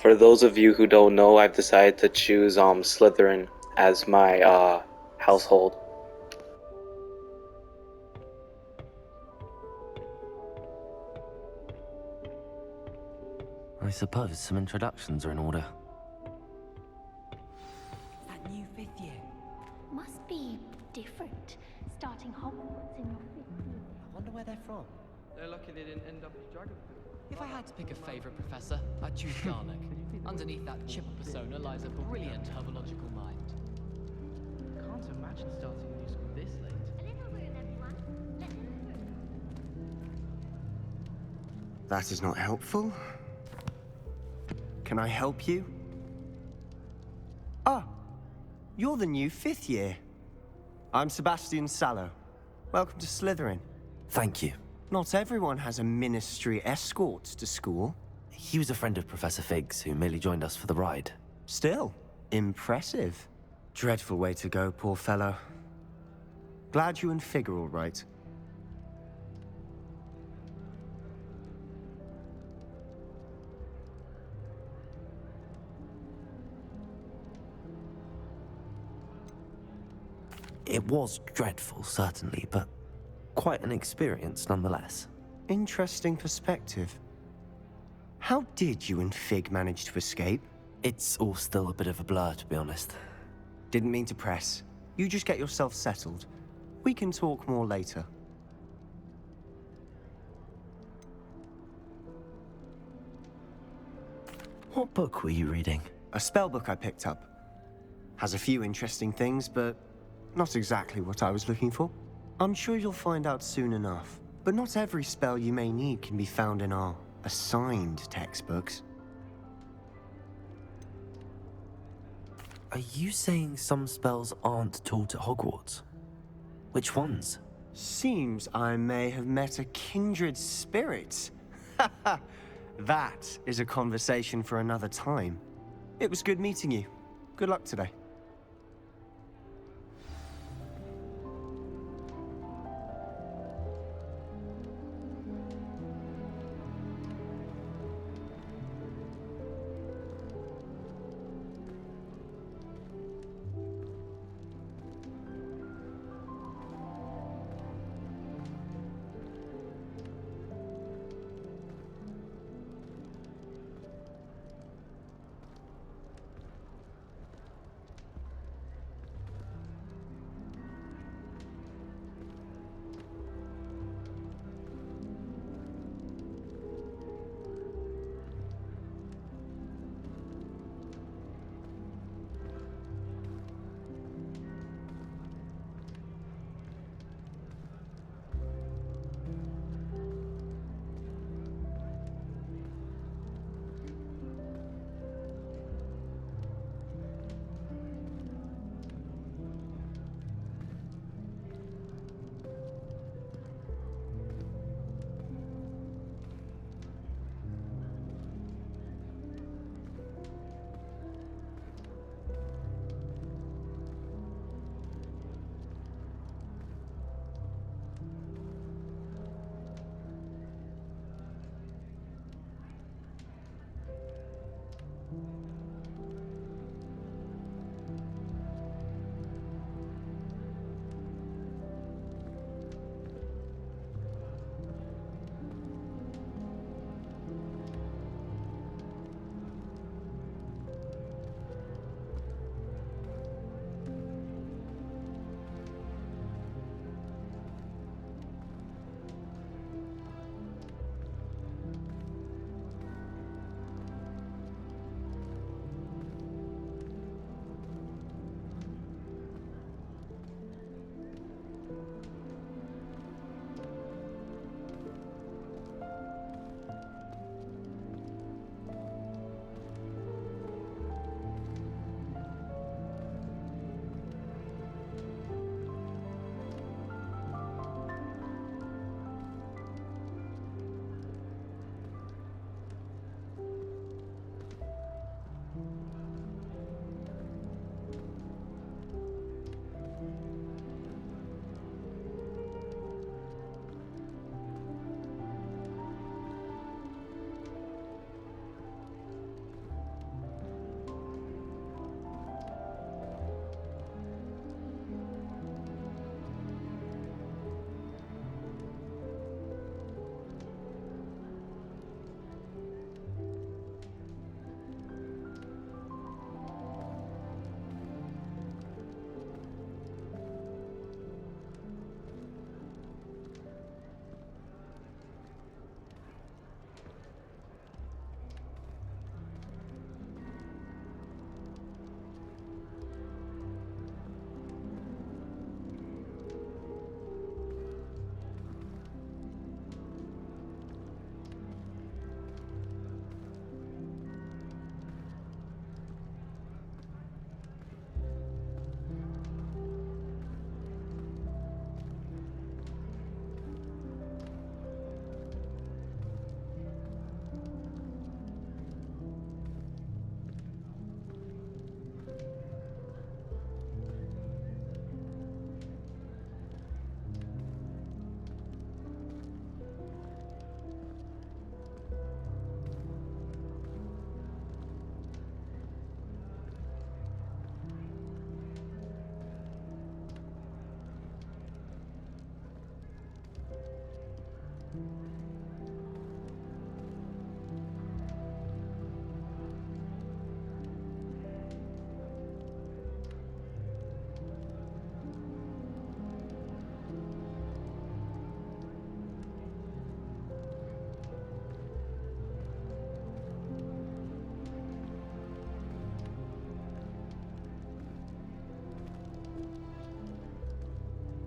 For those of you who don't know, I've decided to choose Slytherin as my household. I suppose some introductions are in order. That new fifth year. Must be different, starting Hogwarts in your fifth year. I wonder where they're from. They're lucky they didn't end up as dragon food. If I had to pick a favourite professor, I'd choose Garlic. Underneath that chipper persona lies a brilliant herbological mind. Can't imagine starting a new school this late. A little room, everyone. Let them through. That is not helpful. Can I help you? Ah, you're the new fifth year. I'm Sebastian Sallow. Welcome to Slytherin. Thank you. Not everyone has a ministry escort to school. He was a friend of Professor Fig's who merely joined us for the ride. Still, impressive. Dreadful way to go, poor fellow. Glad you and Fig are all right. It was dreadful, certainly, but quite an experience nonetheless. Interesting perspective. How did you and Fig manage to escape? It's all still a bit of a blur, to be honest. Didn't mean to press. You just get yourself settled. We can talk more later. What book were you reading? A spell book I picked up. Has a few interesting things, but not exactly what I was looking for. I'm sure you'll find out soon enough. But not every spell you may need can be found in our assigned textbooks. Are you saying some spells aren't taught at Hogwarts? Which ones? Seems I may have met a kindred spirit. That is a conversation for another time. It was good meeting you. Good luck today.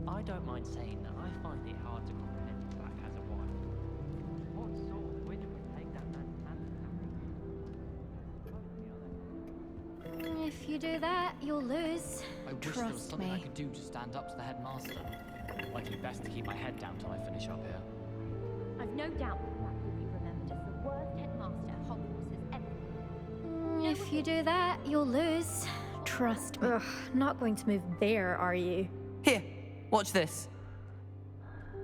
I don't mind saying that I find it hard to comprehend Black as a wife. What sort of witch would take that man's hand and nothing? If you do that, you'll lose. I wish there was Trust something I me. could do to stand up to the headmaster. Likely best to keep my head down till I finish up here. I've no doubt that Black will be remembered as the worst headmaster Hogwarts has ever. If you do that, you'll lose. Trust me. Ugh, not going to move there, are you? Here, watch this.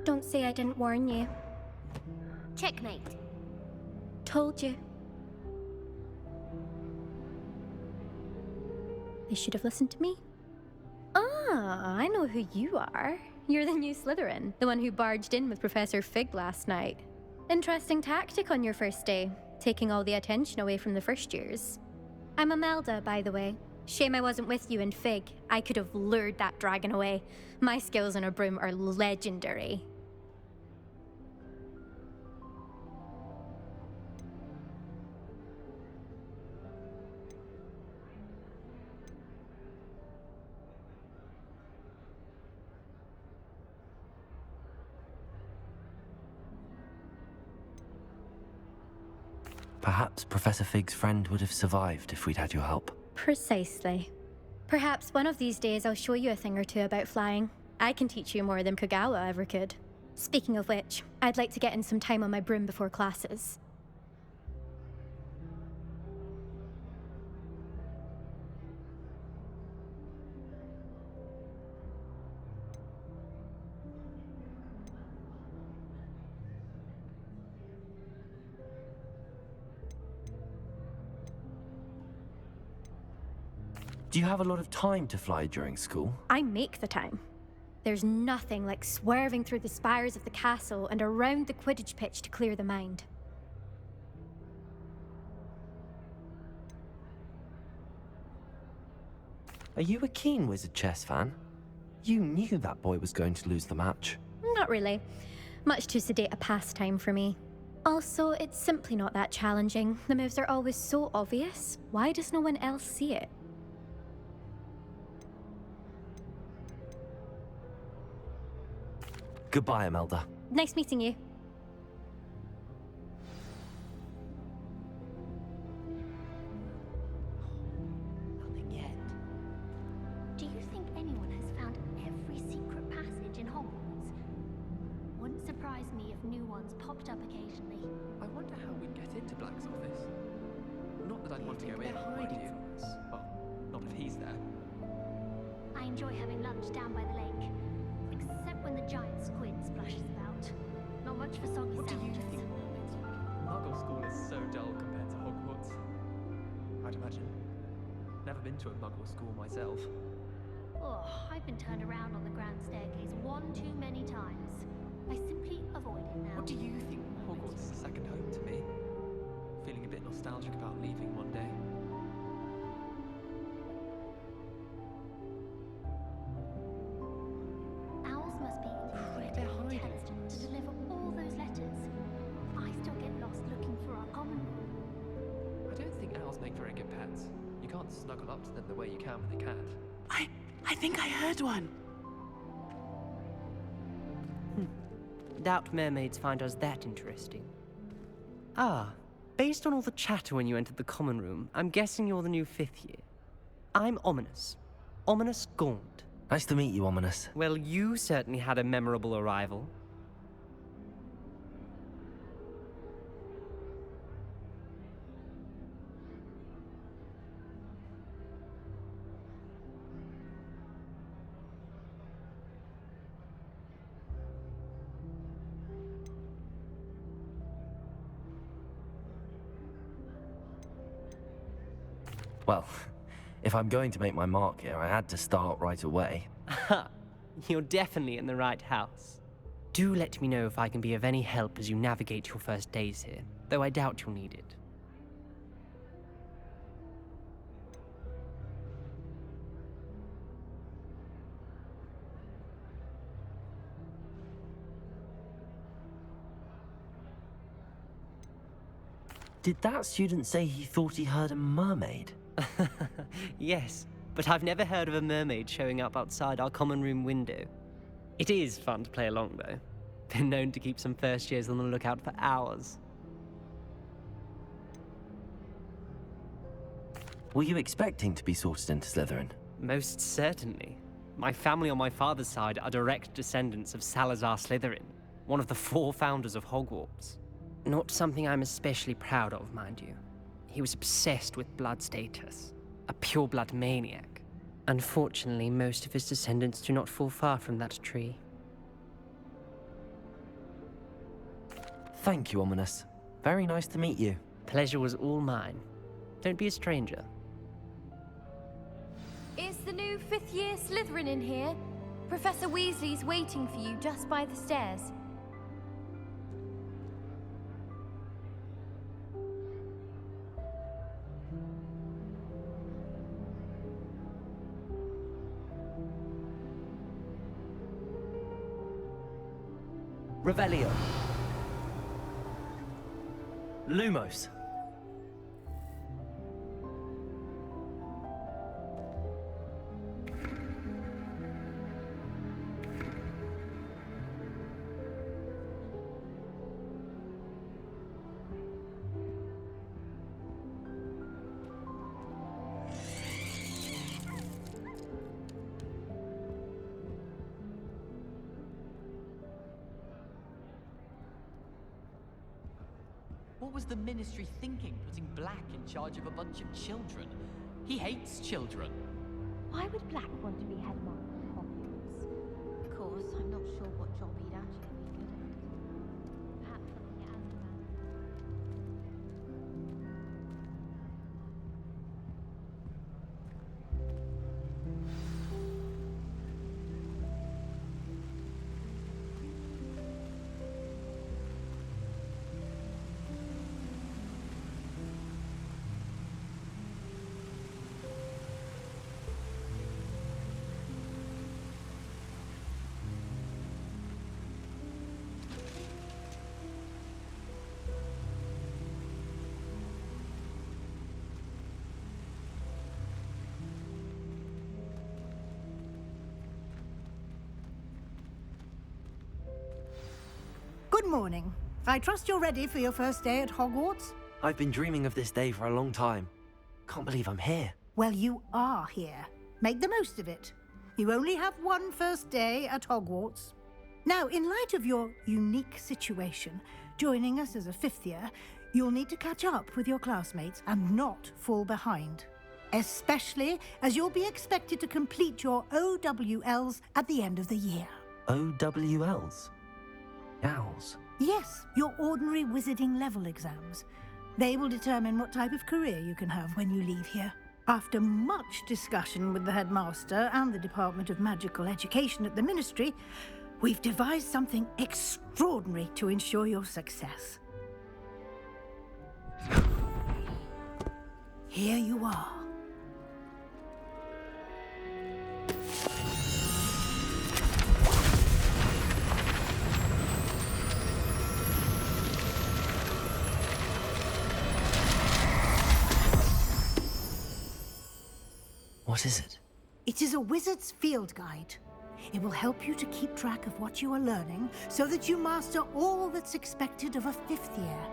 Don't say I didn't warn you. Checkmate. Told you. They should have listened to me. Ah, I know who you are. You're the new Slytherin, the one who barged in with Professor Fig last night. Interesting tactic on your first day, taking all the attention away from the first years. I'm Imelda, by the way. Shame I wasn't with you in Fig. I could have lured that dragon away. My skills on a broom are legendary. Perhaps Professor Fig's friend would have survived if we'd had your help. Precisely. Perhaps one of these days I'll show you a thing or two about flying. I can teach you more than Kagawa ever could. Speaking of which, I'd like to get in some time on my broom before classes. Do you have a lot of time to fly during school? I make the time. There's nothing like swerving through the spires of the castle and around the Quidditch pitch to clear the mind. Are you a keen Wizard Chess fan? You knew that boy was going to lose the match. Not really. Much too sedate a pastime for me. Also, it's simply not that challenging. The moves are always so obvious. Why does no one else see it? Goodbye, Imelda. Nice meeting you. Nothing yet. Do you think anyone has found every secret passage in Hogwarts? Wouldn't surprise me if new ones popped up occasionally. I wonder how we'd get into Black's office. Not that I'd want to go in, mind you. Well, not if he's there. I enjoy having lunch down by the lake. Except when the giant squid splashes about. Not much for soggy What do you sandwiches. think Muggle school is so dull compared to Hogwarts? I'd imagine. Never been to a Muggle school myself. Oh, I've been turned around on the grand staircase one too many times. I simply avoid it now. What do you think Hogwarts is a second home to me? Feeling a bit nostalgic about leaving one day. Owls must be incredibly intelligent to deliver all those letters. I still get lost looking for our common room. I don't think owls make very good pets. You can't snuggle up to them the way you can with a cat. I think I heard one. Doubt mermaids find us that interesting. Ah, based on all the chatter when you entered the common room, I'm guessing you're the new 5th year. I'm Ominous. Ominous Gaunt. Nice to meet you, Ominous. Well, you certainly had a memorable arrival. Well, if I'm going to make my mark here, I had to start right away. Ha! You're definitely in the right house. Do let me know if I can be of any help as you navigate your first days here, though I doubt you'll need it. Did that student say he thought he heard a mermaid? Yes, but I've never heard of a mermaid showing up outside our common room window. It is fun to play along, though. Been known to keep some first years on the lookout for hours. Were you expecting to be sorted into Slytherin? Most certainly. My family on my father's side are direct descendants of Salazar Slytherin, one of the 4 founders of Hogwarts. Not something I'm especially proud of, mind you. He was obsessed with blood status, a pure-blood maniac. Unfortunately, most of his descendants do not fall far from that tree. Thank you, Ominous. Very nice to meet you. Pleasure was all mine. Don't be a stranger. Is the new 5th year Slytherin in here? Professor Weasley's waiting for you just by the stairs. Revelio. Lumos. What was the Ministry thinking, putting Black in charge of a bunch of children? He hates children. Why would Black want to be headmaster of Hogwarts? Of course, I'm not sure what job he'd actually be good at. Perhaps something at Azkaban. Good morning. I trust you're ready for your first day at Hogwarts? I've been dreaming of this day for a long time. Can't believe I'm here. Well, you are here. Make the most of it. You only have one first day at Hogwarts. Now, in light of your unique situation, joining us as a 5th year, you'll need to catch up with your classmates and not fall behind. Especially as you'll be expected to complete your OWLs at the end of the year. OWLs? Owls? Yes, your ordinary wizarding level exams. They will determine what type of career you can have when you leave here. After much discussion with the headmaster and the Department of Magical Education at the Ministry, we've devised something extraordinary to ensure your success. Here you are. What is it? It is a wizard's field guide. It will help you to keep track of what you are learning so that you master all that's expected of a 5th year.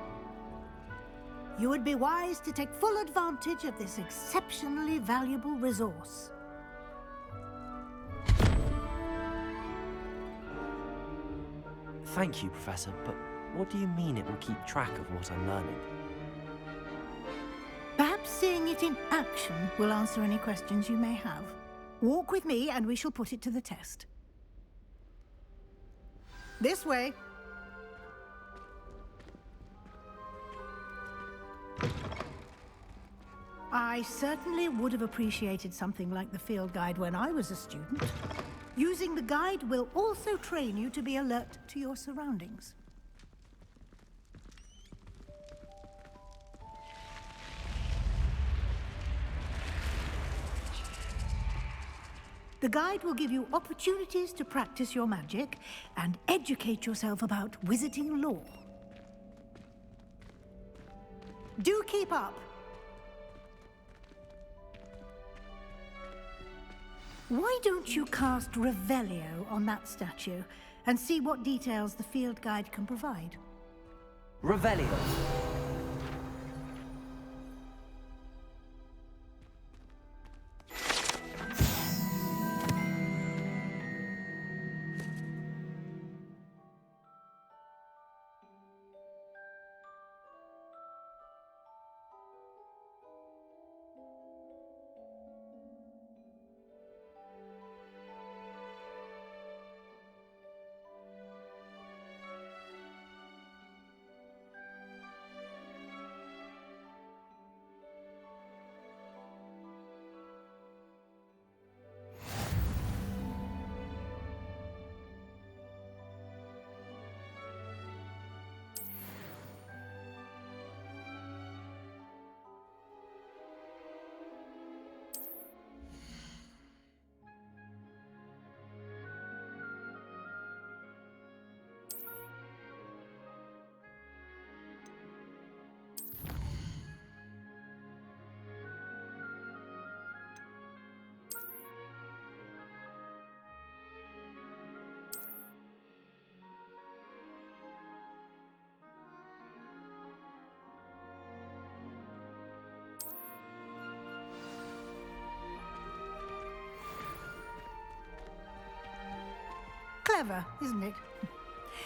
You would be wise to take full advantage of this exceptionally valuable resource. Thank you, Professor, but what do you mean it will keep track of what I'm learning? Perhaps seeing it in action will answer any questions you may have. Walk with me and we shall put it to the test. This way. I certainly would have appreciated something like the field guide when I was a student. Using the guide will also train you to be alert to your surroundings. The guide will give you opportunities to practice your magic and educate yourself about wizarding lore. Do keep up. Why don't you cast Revelio on that statue and see what details the field guide can provide? Revelio. Clever, isn't it?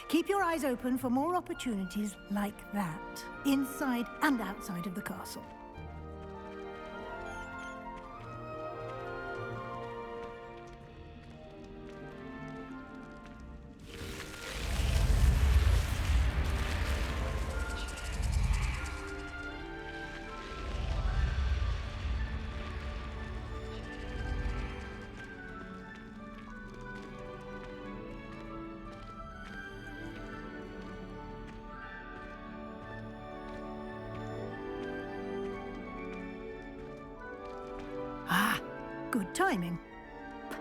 Keep your eyes open for more opportunities like that, inside and outside of the castle. Ah, good timing.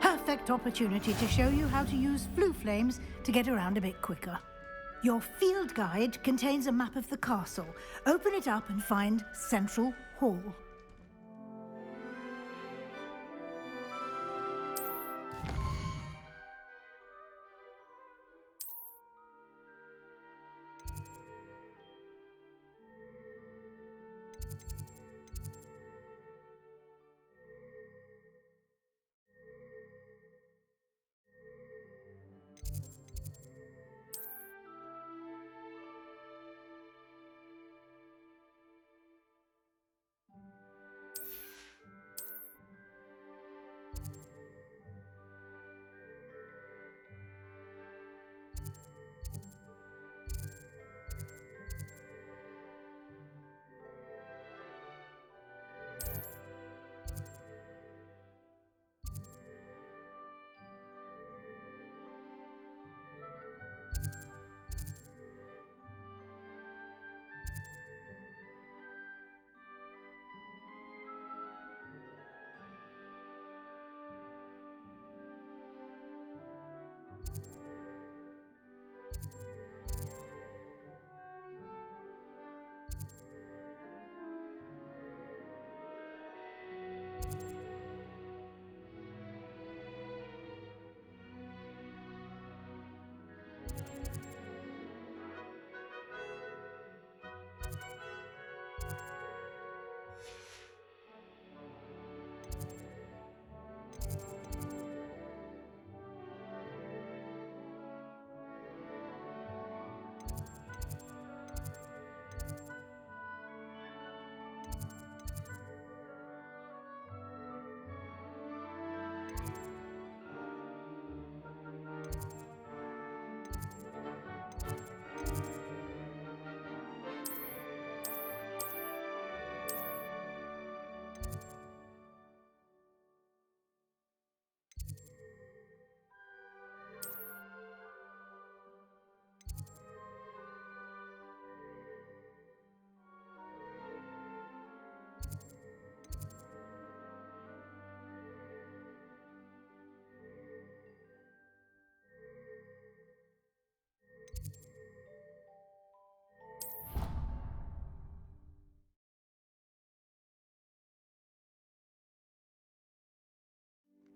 Perfect opportunity to show you how to use flue flames to get around a bit quicker. Your field guide contains a map of the castle. Open it up and find Central Hall.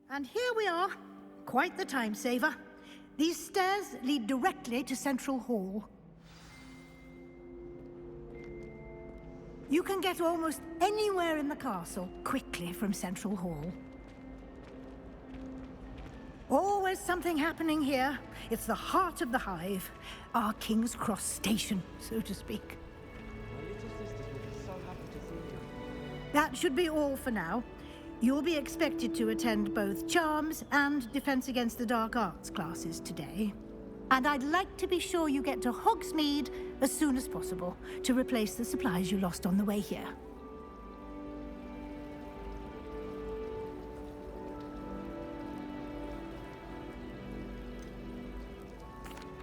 And here we are. Quite the time saver. These stairs lead directly to Central Hall. You can get almost anywhere in the castle quickly from Central Hall. Always something happening here. It's the heart of the hive. Our King's Cross station, so to speak. My little sisters will be so happy to see you. That should be all for now. You'll be expected to attend both Charms and Defense Against the Dark Arts classes today. And I'd like to be sure you get to Hogsmeade as soon as possible to replace the supplies you lost on the way here.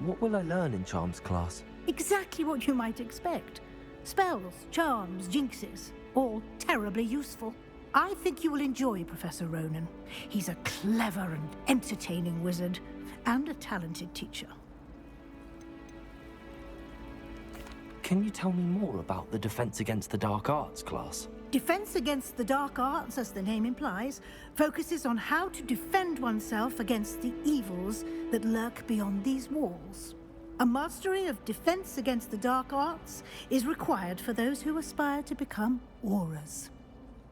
What will I learn in Charms class? Exactly what you might expect. Spells, charms, jinxes, all terribly useful. I think you will enjoy Professor Ronan. He's a clever and entertaining wizard, and a talented teacher. Can you tell me more about the Defense Against the Dark Arts class? Defense Against the Dark Arts, as the name implies, focuses on how to defend oneself against the evils that lurk beyond these walls. A mastery of Defense Against the Dark Arts is required for those who aspire to become auras.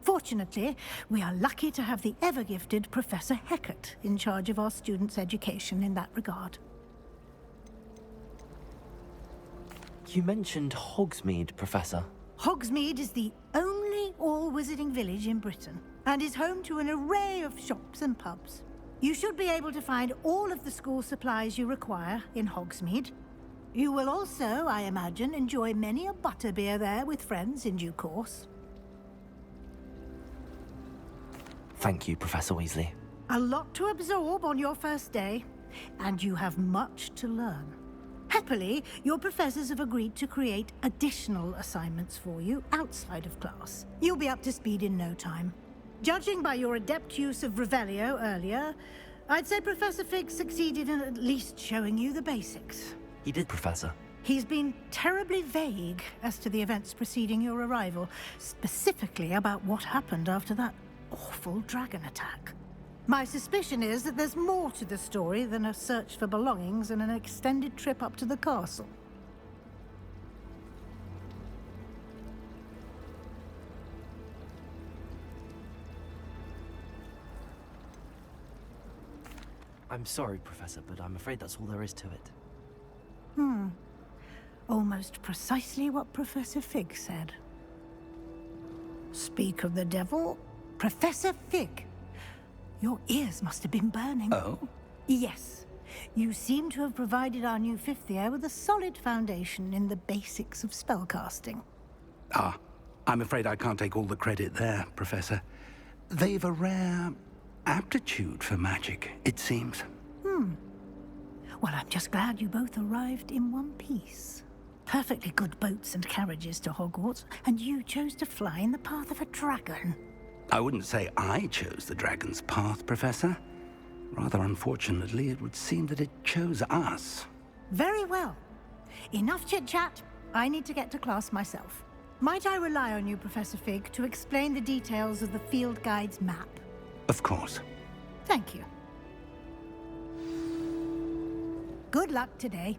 Fortunately, we are lucky to have the ever-gifted Professor Hecat in charge of our students' education in that regard. You mentioned Hogsmeade, Professor. Hogsmeade is the only all-wizarding village in Britain, and is home to an array of shops and pubs. You should be able to find all of the school supplies you require in Hogsmeade. You will also, I imagine, enjoy many a butterbeer there with friends in due course. Thank you, Professor Weasley. A lot to absorb on your first day, and you have much to learn. Happily, your professors have agreed to create additional assignments for you outside of class. You'll be up to speed in no time. Judging by your adept use of Revelio earlier, I'd say Professor Fig succeeded in at least showing you the basics. He did, Professor. He's been terribly vague as to the events preceding your arrival, specifically about what happened after that awful dragon attack. My suspicion is that there's more to the story than a search for belongings and an extended trip up to the castle. I'm sorry, Professor, but I'm afraid that's all there is to it. Almost precisely what Professor Fig said. Speak of the devil, Professor Fig. Your ears must have been burning. Oh? Yes. You seem to have provided our new fifth year with a solid foundation in the basics of spellcasting. Ah, I'm afraid I can't take all the credit there, Professor. They've a rare aptitude for magic, it seems. Well, I'm just glad you both arrived in one piece. Perfectly good boats and carriages to Hogwarts, and you chose to fly in the path of a dragon. I wouldn't say I chose the dragon's path, Professor. Rather unfortunately, it would seem that it chose us. Very well. Enough chit-chat. I need to get to class myself. Might I rely on you, Professor Fig, to explain the details of the field guide's map? Of course. Thank you. Good luck today.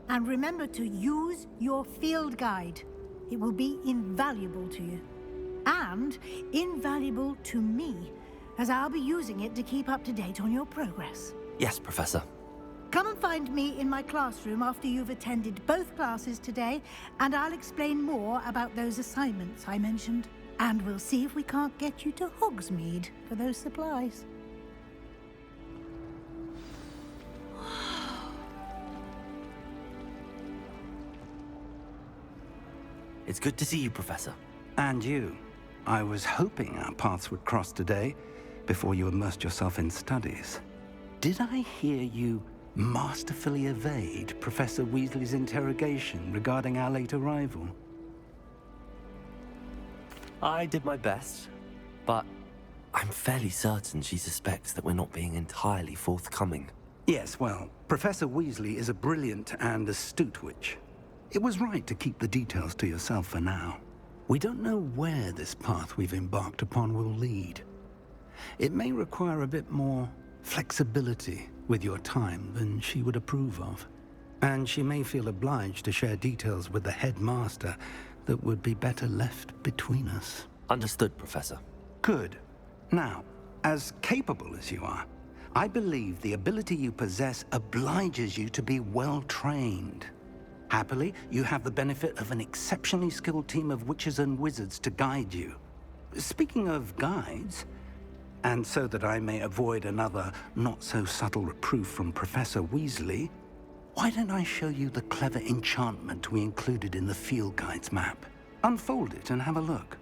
And remember to use your field guide. It will be invaluable to you. And invaluable to me, as I'll be using it to keep up to date on your progress. Yes, Professor. Come and find me in my classroom after you've attended both classes today, and I'll explain more about those assignments I mentioned. And we'll see if we can't get you to Hogsmeade for those supplies. It's good to see you, Professor. And you. I was hoping our paths would cross today, before you immersed yourself in studies. Did I hear you masterfully evade Professor Weasley's interrogation regarding our late arrival? I did my best, but I'm fairly certain she suspects that we're not being entirely forthcoming. Yes, well, Professor Weasley is a brilliant and astute witch. It was right to keep the details to yourself for now. We don't know where this path we've embarked upon will lead. It may require a bit more flexibility with your time than she would approve of. And she may feel obliged to share details with the headmaster that would be better left between us. Understood, Professor. Good. Now, as capable as you are, I believe the ability you possess obliges you to be well trained. Happily, you have the benefit of an exceptionally skilled team of witches and wizards to guide you. Speaking of guides, and so that I may avoid another not-so-subtle reproof from Professor Weasley, why don't I show you the clever enchantment we included in the field guide's map? Unfold it and have a look.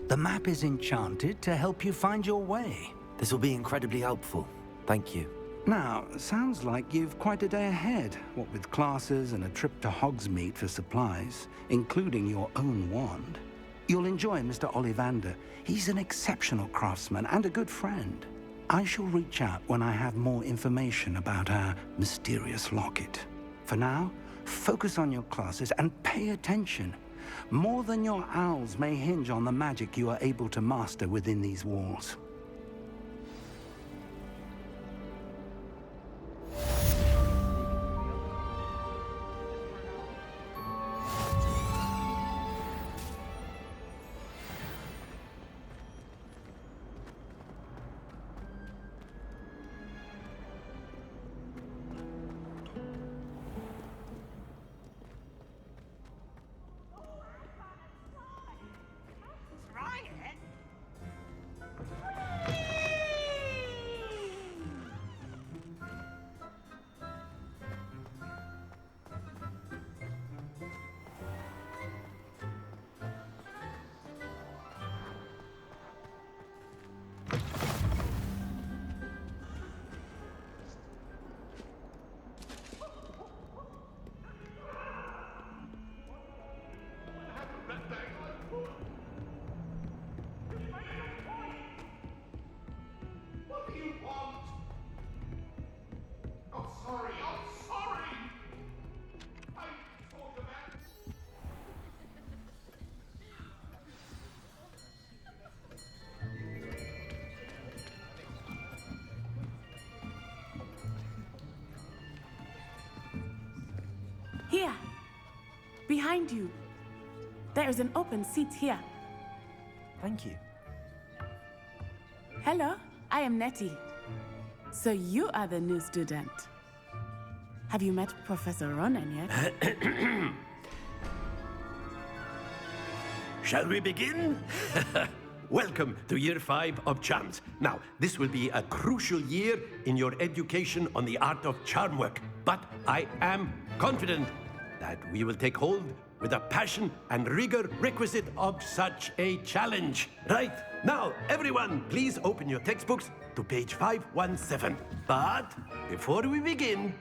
The map is enchanted to help you find your way. This will be incredibly helpful. Thank you. Now, sounds like you've quite a day ahead, what with classes and a trip to Hogsmeade for supplies, including your own wand. You'll enjoy Mr. Ollivander. He's an exceptional craftsman and a good friend. I shall reach out when I have more information about our mysterious locket. For now, focus on your classes and pay attention. More than your owls may hinge on the magic you are able to master within these walls. Here, behind you. There is an open seat here. Thank you. Hello, I am Nettie. So you are the new student. Have you met Professor Ronan yet? Shall we begin? Welcome to Year 5 of Charms. Now, this will be a crucial year in your education on the art of charm work. But I am confident that we will take hold with the passion and rigor requisite of such a challenge. Right, now, everyone, please open your textbooks to page 517. But before we begin,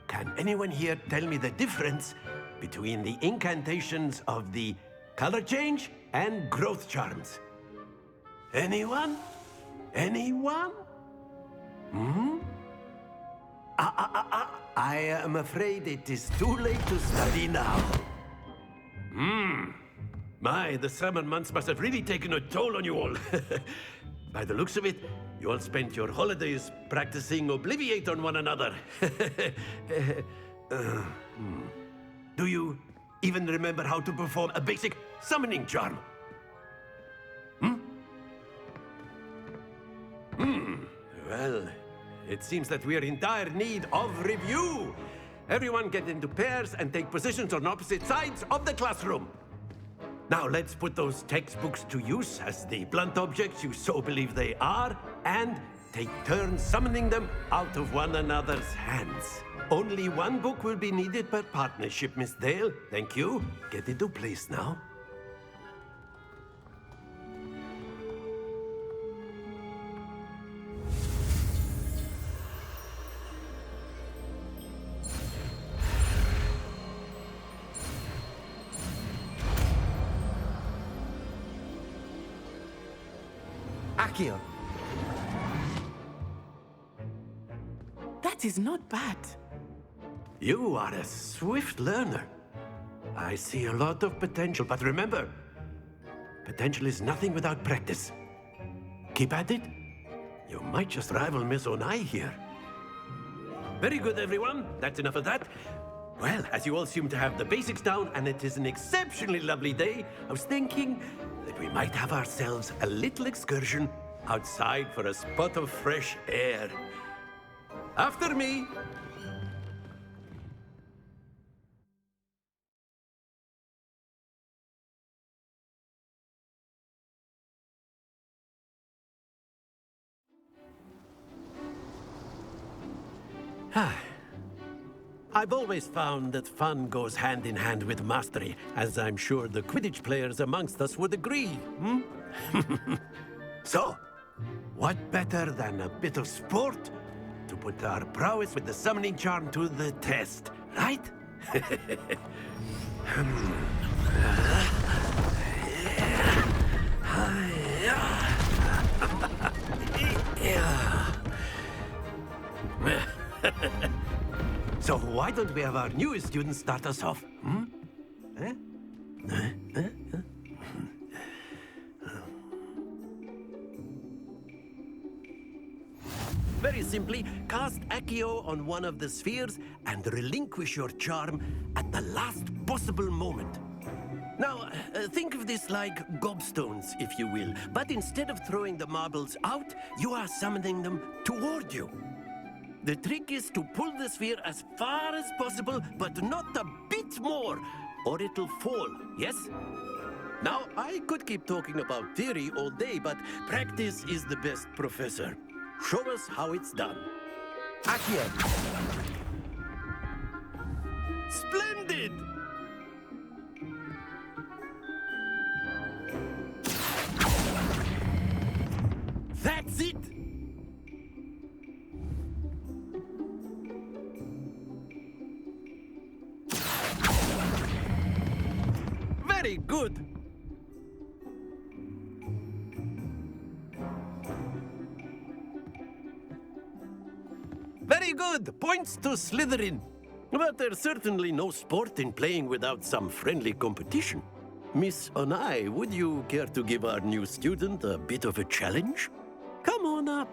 can anyone here tell me the difference between the incantations of the color change and growth charms. Anyone? Anyone? Hmm? I am afraid it is too late to study now. The summer months must have really taken a toll on you all. By the looks of it, you all spent your holidays practicing Obliviate on one another. Do you even remember how to perform a basic summoning charm? Well, it seems that we are in dire need of review. Everyone get into pairs and take positions on opposite sides of the classroom. Now let's put those textbooks to use as the blunt objects you so believe they are, and take turns summoning them out of one another's hands. Only one book will be needed per partnership, Miss Dale. Thank you. Get into place now. Accio! That is not bad. You are a swift learner. I see a lot of potential, but remember, potential is nothing without practice. Keep at it. You might just rival Miss Onai here. Very good, everyone. That's enough of that. Well, as you all seem to have the basics down, and it is an exceptionally lovely day, I was thinking that we might have ourselves a little excursion outside for a spot of fresh air. After me. I've always found that fun goes hand in hand with mastery, as I'm sure the Quidditch players amongst us would agree. So, what better than a bit of sport to put our prowess with the summoning charm to the test, right? So why don't we have our newest student start us off? Very simply, cast Accio on one of the spheres and relinquish your charm at the last possible moment. Now, think of this like gobstones, if you will, but instead of throwing the marbles out, you are summoning them toward you. The trick is to pull the sphere as far as possible, but not a bit more, or it'll fall, yes? Now, I could keep talking about theory all day, but practice is the best professor. Show us how it's done. Accio! Splendid! That's it! Very good! Very good! Points to Slytherin. But there's certainly no sport in playing without some friendly competition. Miss Onai, would you care to give our new student a bit of a challenge? Come on up.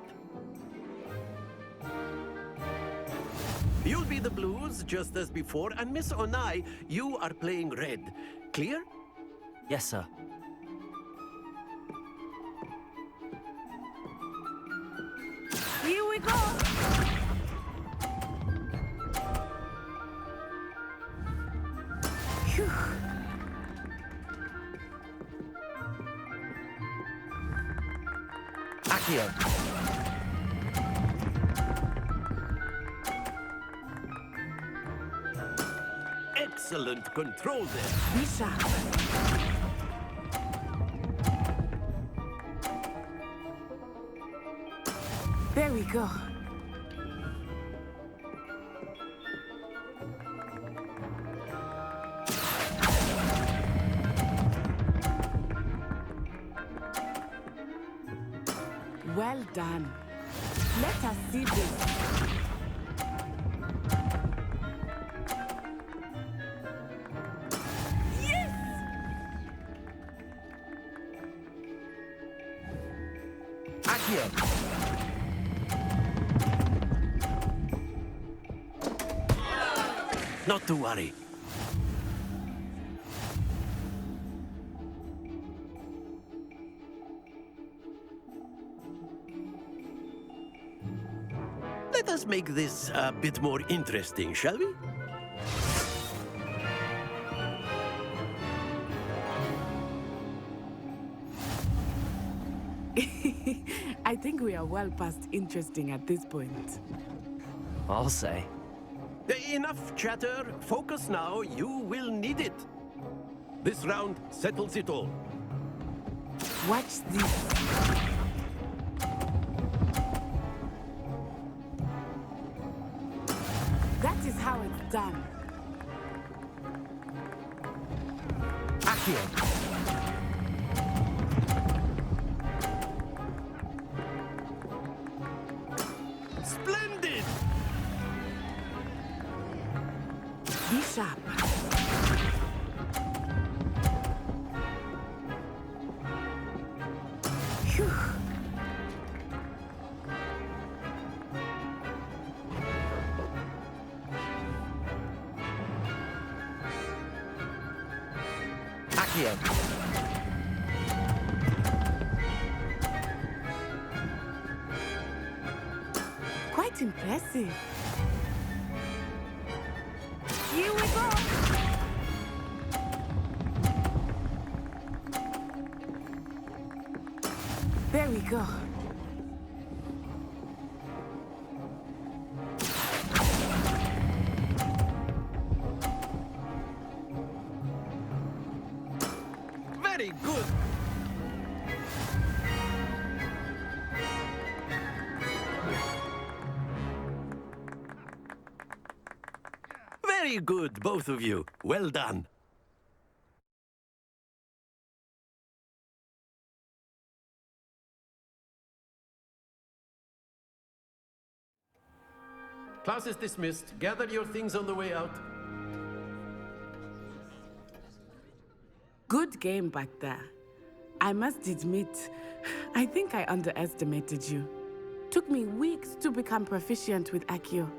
You'll be the blues, just as before, and Miss Onai, you are playing red. Clear? Yes, sir. Here we go! Phew. Accio! Excellent control there. Be sharp. There we go. Well done. Let us see this. Not to worry. Let us make this a bit more interesting, shall we? I think we are well past interesting at this point. I'll say. Enough chatter. Focus now. You will need it. This round settles it all. Watch this. That is how it's done. Accio. Splendid! Be sharp. Phew. Accio. Quite impressive. Here we go. There we go. Very good. Very good, both of you. Well done. Class is dismissed. Gather your things on the way out. Good game back there. I must admit, I think I underestimated you. Took me weeks to become proficient with Accio.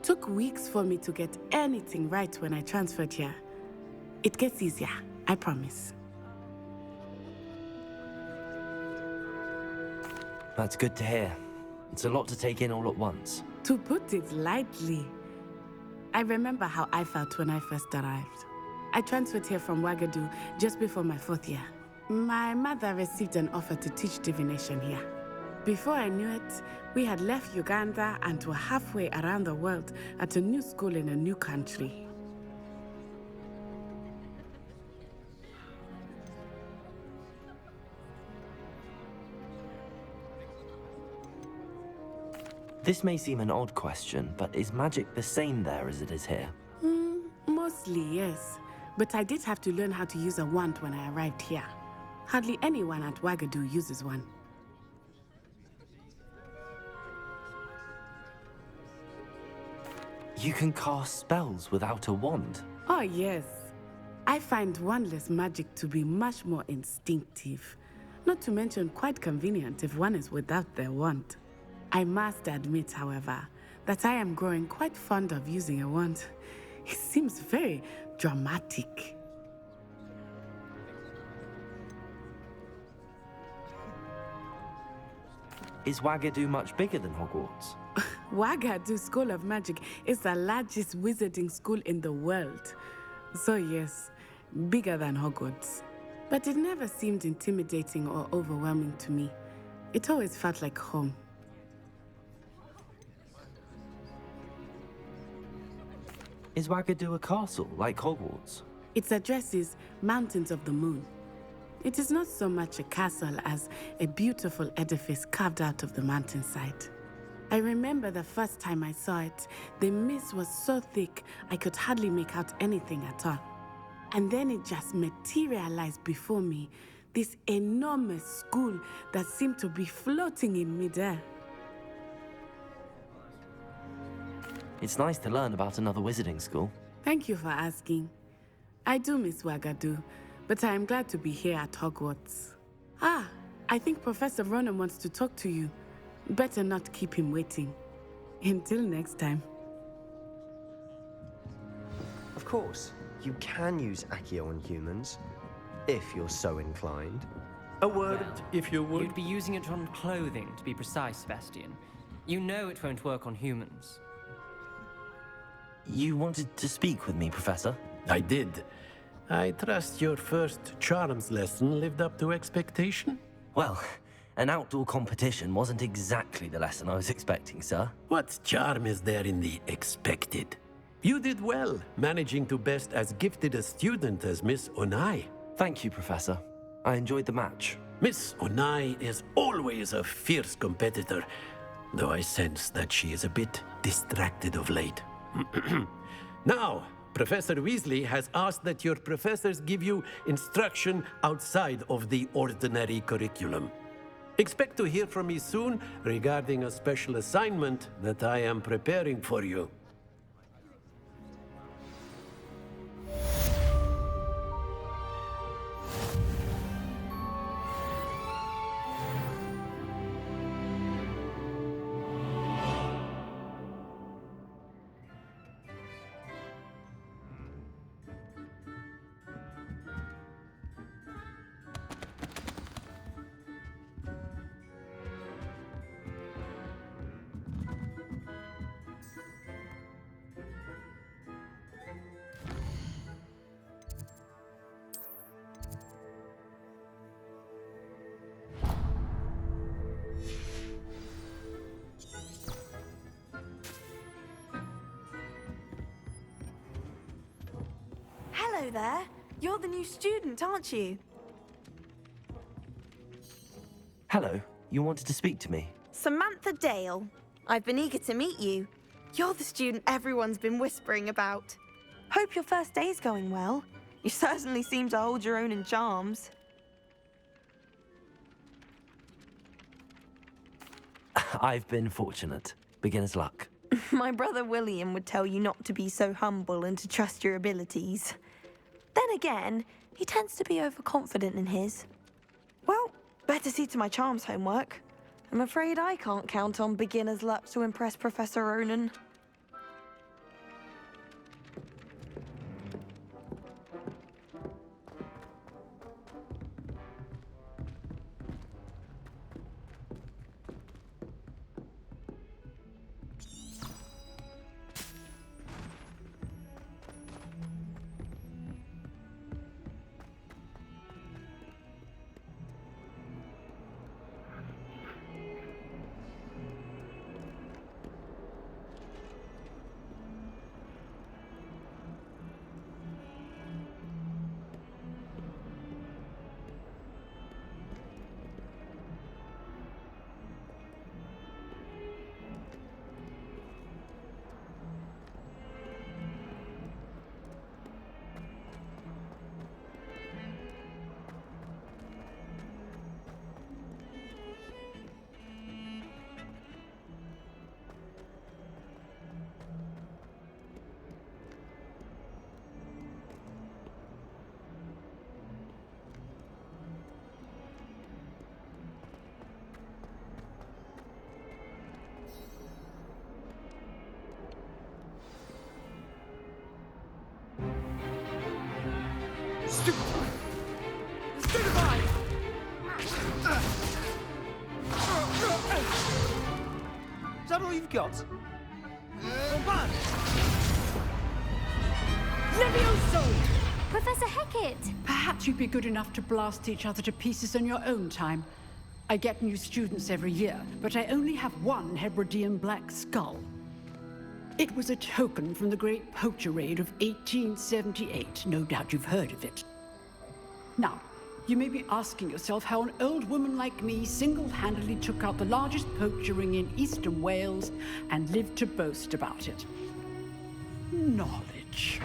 Took weeks for me to get anything right when I transferred here. It gets easier, I promise. That's good to hear. It's a lot to take in all at once. To put it lightly, I remember how I felt when I first arrived. I transferred here from Ouagadougou just before my 4th year. My mother received an offer to teach divination here. Before I knew it, we had left Uganda and were halfway around the world at a new school in a new country. This may seem an odd question, but is magic the same there as it is here? Mostly, yes. But I did have to learn how to use a wand when I arrived here. Hardly anyone at Ouagadougou uses one. You can cast spells without a wand? Oh, yes. I find wandless magic to be much more instinctive. Not to mention quite convenient if one is without their wand. I must admit, however, that I am growing quite fond of using a wand. It seems very dramatic. Is Ouagadougou much bigger than Hogwarts? Ouagadougou School of Magic is the largest wizarding school in the world. So yes, bigger than Hogwarts. But it never seemed intimidating or overwhelming to me. It always felt like home. Is Ouagadougou a castle, like Hogwarts? Its address is Mountains of the Moon. It is not so much a castle as a beautiful edifice carved out of the mountainside. I remember the first time I saw it, the mist was so thick I could hardly make out anything at all. And then it just materialized before me, This enormous school that seemed to be floating in midair. It's nice to learn about another wizarding school. Thank you for asking. I do miss Wagadu, but I am glad to be here at Hogwarts. Ah, I think Professor Ronan wants to talk to you. Better not keep him waiting. Until next time. Of course, you can use Accio on humans, if you're so inclined. A word, if you would. You'd be using it on clothing, to be precise, Sebastian. You know it won't work on humans. You wanted to speak with me, Professor? I did. I trust your first charms lesson lived up to expectation? Well, an outdoor competition wasn't exactly the lesson I was expecting, sir. What charm is there in the expected? You did well, managing to best as gifted a student as Miss Onai. Thank you, Professor. I enjoyed the match. Miss Onai is always a fierce competitor, though I sense that she is a bit distracted of late. Now, Professor Weasley has asked that your professors give you instruction outside of the ordinary curriculum. Expect to hear from me soon regarding a special assignment that I am preparing for you. Hello there. You're the new student, aren't you? Hello. You wanted to speak to me? Samantha Dale. I've been eager to meet you. You're the student everyone's been whispering about. Hope your first day's going well. You certainly seem to hold your own in charms. I've been fortunate. Beginner's luck. My brother William would tell you not to be so humble and to trust your abilities. Then again, he tends to be overconfident in his. Well, better see to my charms homework. I'm afraid I can't count on beginner's luck to impress Professor Ronan. Stupefy! Is that all you've got? Bombard! Levioso! Professor Hecat! Perhaps you'd be good enough to blast each other to pieces in your own time. I get new students every year, but I only have one Hebridean black skull. It was a token from the Great Poacher Raid of 1878. No doubt you've heard of it. Now, you may be asking yourself how an old woman like me single-handedly took out the largest poacher ring in eastern Wales and lived to boast about it. Knowledge.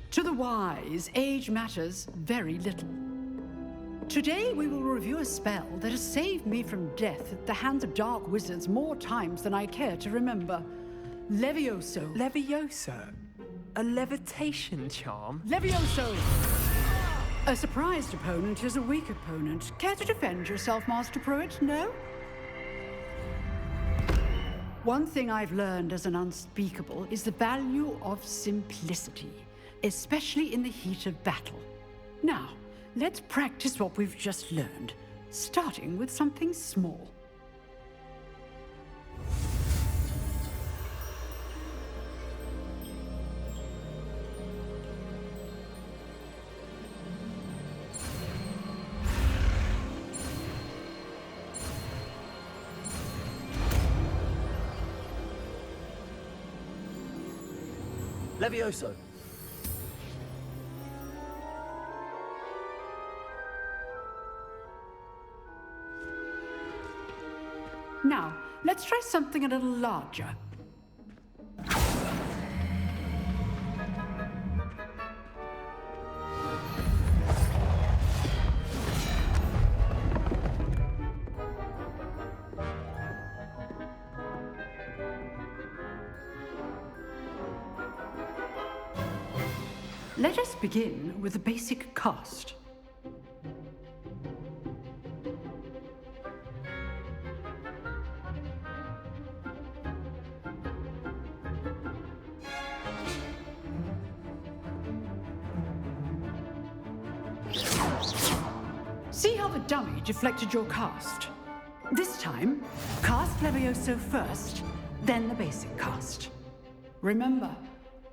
To the wise, age matters very little. Today we will review a spell that has saved me from death at the hands of dark wizards more times than I care to remember. Levioso. Levioso? A levitation charm? Levioso! A surprised opponent is a weak opponent. Care to defend yourself, Master Pruitt? No? One thing I've learned as an unspeakable is the value of simplicity, especially in the heat of battle. Now, let's practice what we've just learned, starting with something small. Levioso. Now, let's try something a little larger. Let us begin with the basic cast. See how the dummy deflected your cast? This time, cast Levioso first, then the basic cast. Remember,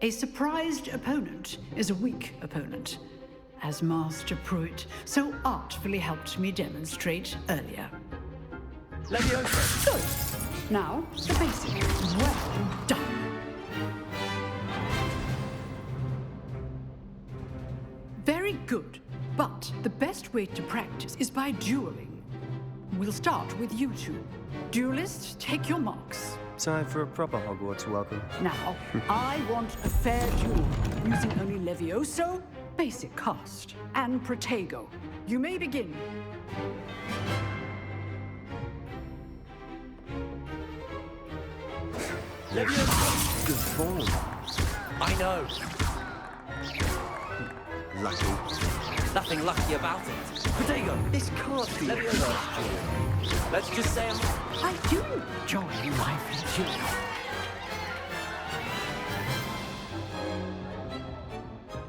a surprised opponent is a weak opponent, as Master Pruitt so artfully helped me demonstrate earlier. Levioso! Good. Now, the basic. Well done. Very good. But the best way to practice is by dueling. We'll start with you two. Duelists, take your marks. Time for a proper Hogwarts welcome. Now, I want a fair duel, using only Levioso, basic cast, and Protego. You may begin. Levioso! Good form. I know. Lucky. Nothing lucky about it. Protego, this can't be Levioso. Let's just say I do enjoy lively duels.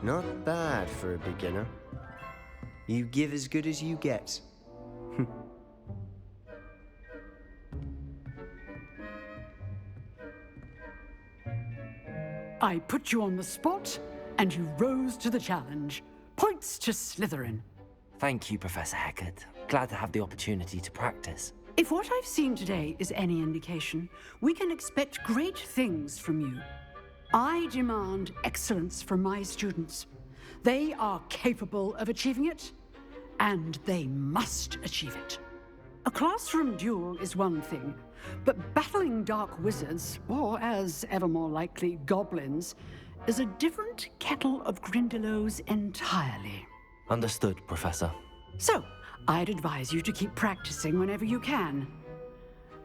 Not bad for a beginner. You give as good as you get. I put you on the spot, and you rose to the challenge. Points to Slytherin. Thank you, Professor Heckard. Glad to have the opportunity to practice. If what I've seen today is any indication, we can expect great things from you. I demand excellence from my students. They are capable of achieving it, and they must achieve it. A classroom duel is one thing, but battling dark wizards, or as ever more likely, goblins, is a different kettle of Grindylows entirely. Understood, Professor. So, I'd advise you to keep practicing whenever you can.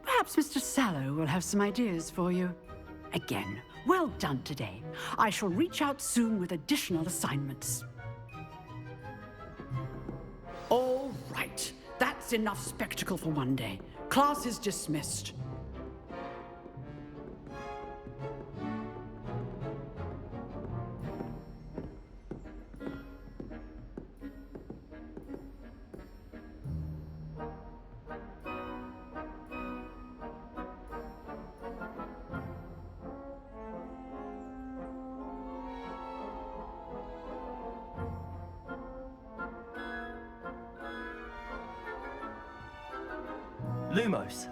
Perhaps Mr. Sallow will have some ideas for you. Again, well done today. I shall reach out soon with additional assignments. All right. That's enough spectacle for one day. Class is dismissed. Lumos.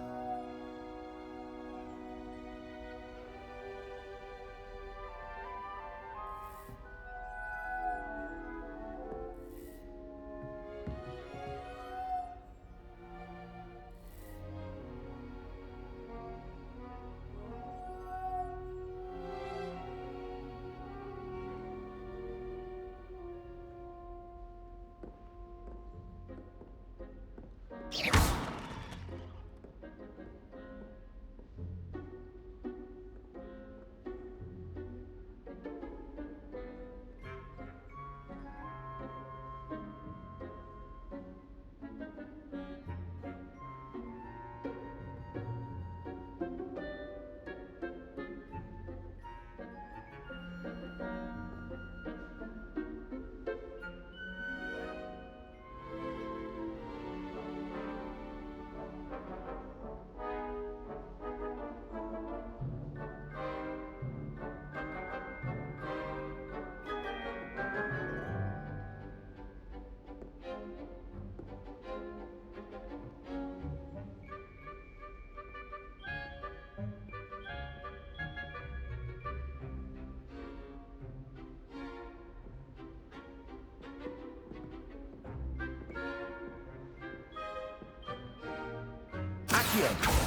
Accio!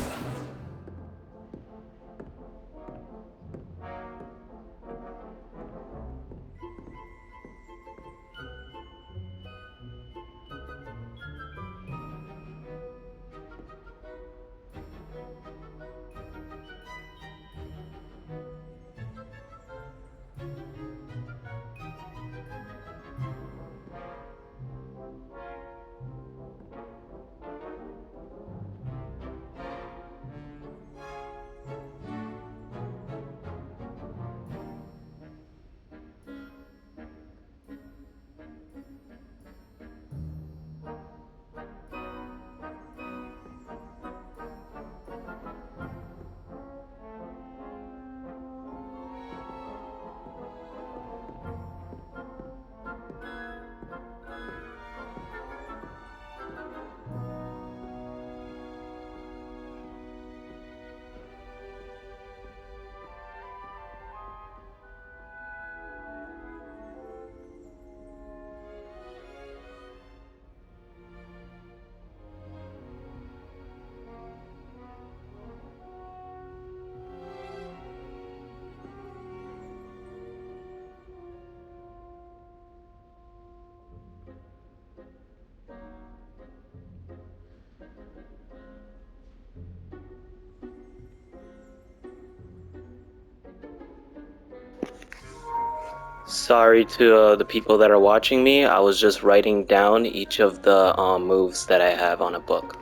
Sorry to the people that are watching me. I was just writing down each of the moves that I have on a book.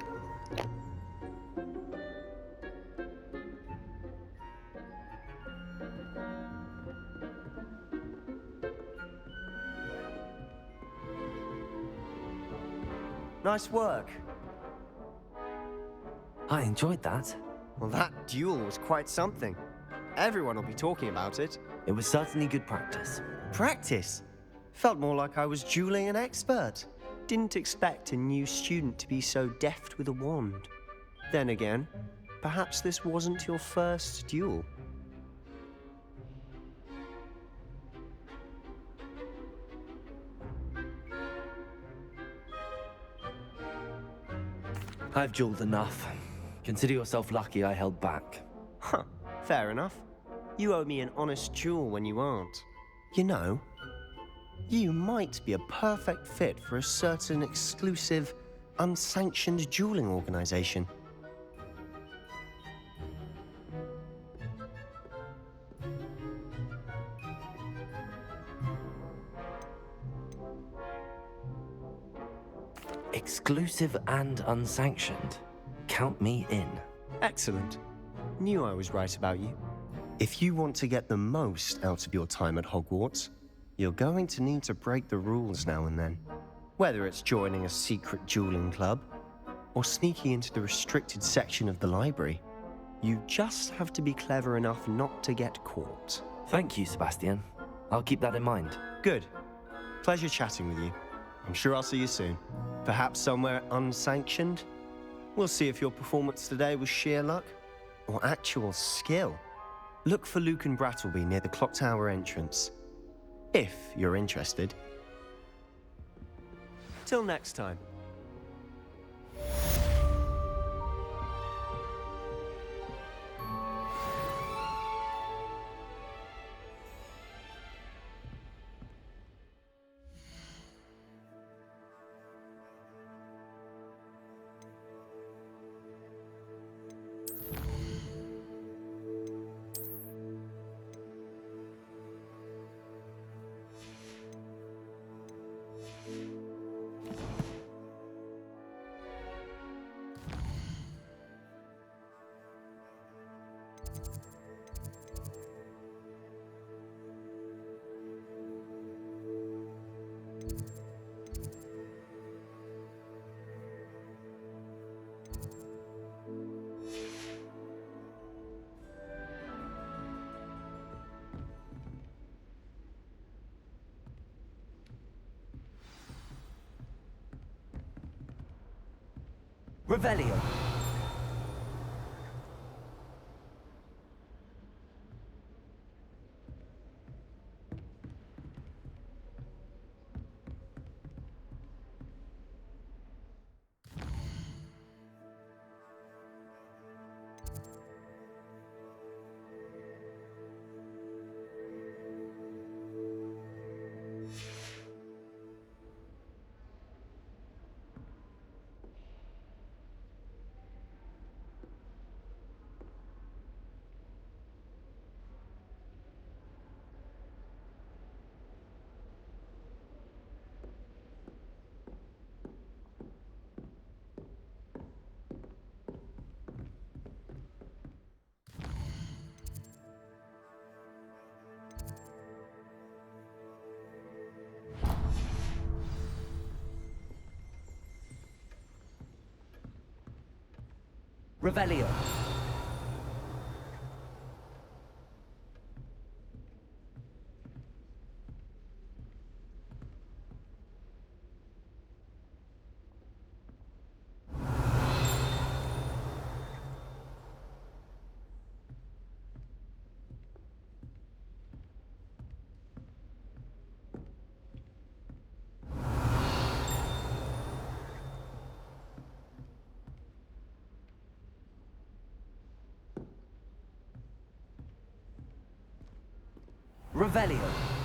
Nice work. I enjoyed that. Well, that duel was quite something. Everyone will be talking about it. It was certainly good practice. Practice? Felt more like I was dueling an expert. Didn't expect a new student to be so deft with a wand. Then again, perhaps this wasn't your first duel. I've dueled enough. Consider yourself lucky I held back. Huh, fair enough. You owe me an honest duel when you aren't. You know, you might be a perfect fit for a certain exclusive, unsanctioned dueling organization. Exclusive and unsanctioned. Count me in. Excellent. Knew I was right about you. If you want to get the most out of your time at Hogwarts, you're going to need to break the rules now and then. Whether it's joining a secret dueling club, or sneaking into the restricted section of the library, you just have to be clever enough not to get caught. Thank you, Sebastian. I'll keep that in mind. Good. Pleasure chatting with you. I'm sure I'll see you soon. Perhaps somewhere unsanctioned? We'll see if your performance today was sheer luck or actual skill. Look for Luke and Brattleby near the clock tower entrance, if you're interested. Till next time. Revelio. Revelio. Revelio.